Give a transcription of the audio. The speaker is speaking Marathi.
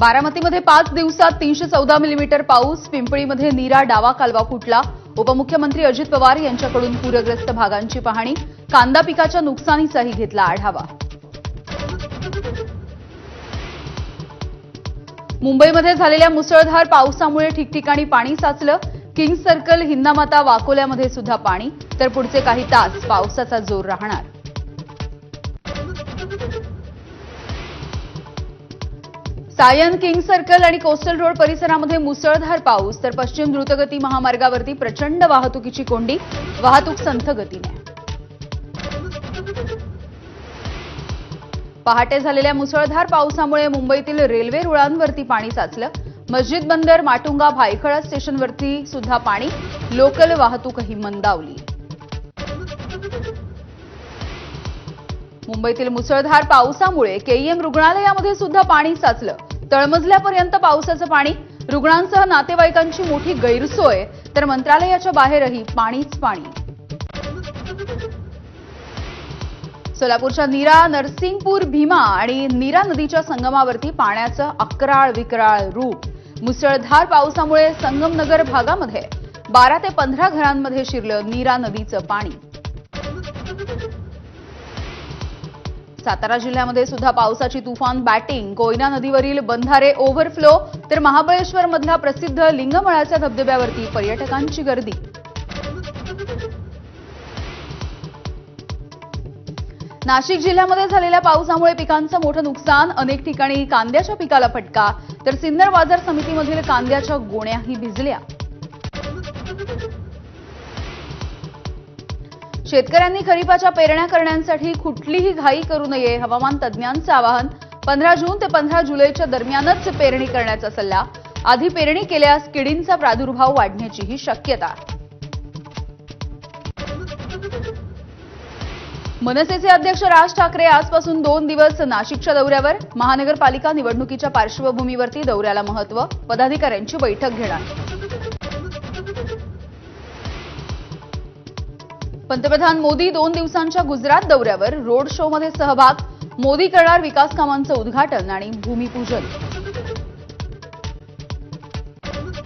बारामतीमध्ये 5 दिवसात 314 मिलीमीटर पाऊस. पिंपळीमध्ये नीरा डावा कालवा फुटला. उपमुख्यमंत्री अजित पवार यांच्याकडून पूरग्रस्त भागांची पाहणी. कांदा पिकाच्या नुकसानीचाही घेतला आढावा. मुंबईमध्ये झालेल्या मुसळधार पावसामुळे ठिकठिकाणी पाणी साचलं. किंग्ज सर्कल, हिंदामाता, वाकोल्यामध्ये सुद्धा पाणी. तर पुढचे काही तास पावसाचा जोर राहणार. सायन, किंग्ज सर्कल आणि कोस्टल रोड परिसरामध्ये मुसळधार पाऊस. तर पश्चिम द्रुतगती महामार्गावरती प्रचंड वाहतुकीची कोंडी. वाहतूक संथ गतीने. पहाटे झालेल्या मुसळधार पावसामुळे मुंबईतील रेल्वे रुळांवरती पाणी साचलं. मस्जिद बंदर, माटुंगा, भायखळा स्टेशनवरती सुद्धा पाणी. लोकल वाहतूकही मंदावली. मुंबईतील मुसळधार पावसामुळे केईएम रुग्णालयामध्ये सुद्धा पाणी साचलं. तळमजल्यापर्यंत पावसाचं पाणी. रुग्णांसह नातेवाईकांची मोठी गैरसोय. तर मंत्रालयाच्या बाहेरही पाणीच पाणी. सोलापूरच्या नीरा, नरसिंगपूर, भीमा आणि नीरा नदीच्या संगमावरती पाण्याचं अक्राळ विक्राळ रूप. मुसळधार पावसामुळे संगमनगर भागामध्ये 12 ते 15 घरांमध्ये शिरलं नीरा नदीचं पाणी. सातारा जिल्ह्यामध्ये सुद्धा पावसाची तुफान बॅटिंग. कोयना नदीवरील बंधारे ओव्हरफ्लो. तर महाबळेश्वर मधल्या प्रसिद्ध लिंगमळाच्या धबधब्यावरती पर्यटकांची गर्दी. नाशिक जिल्ह्यामध्ये झालेल्या पावसामुळे पिकांचं मोठं नुकसान. अनेक ठिकाणी कांद्याच्या पिकाला फटका. तर सिन्नर बाजार समितीमधील कांद्याच्या गोण्याही भिजल्या. शेतकऱ्यांनी खरीपाच्या पेरण्या करण्यासाठी कुठलीही घाई करू नये. हवामान तज्ज्ञांचं आवाहन. 15 जून ते 15 जुलैच्या दरम्यानच पेरणी करण्याचा सल्ला. आधी पेरणी केल्यास किडींचा प्रादुर्भाव वाढण्याचीही शक्यता. मनसेचे अध्यक्ष राज ठाकरे आजपासून 2 दिवस नाशिकच्या दौऱ्यावर. महानगरपालिका निवडणुकीच्या पार्श्वभूमीवरती दौऱ्याला महत्त्व. पदाधिकाऱ्यांची बैठक घेणार. पंतप्रधान मोदी 2 दिवसांच्या गुजरात दौऱ्यावर. रोड शोमध्ये सहभाग. मोदी करणार विकास कामांचं उद्घाटन आणि भूमिपूजन.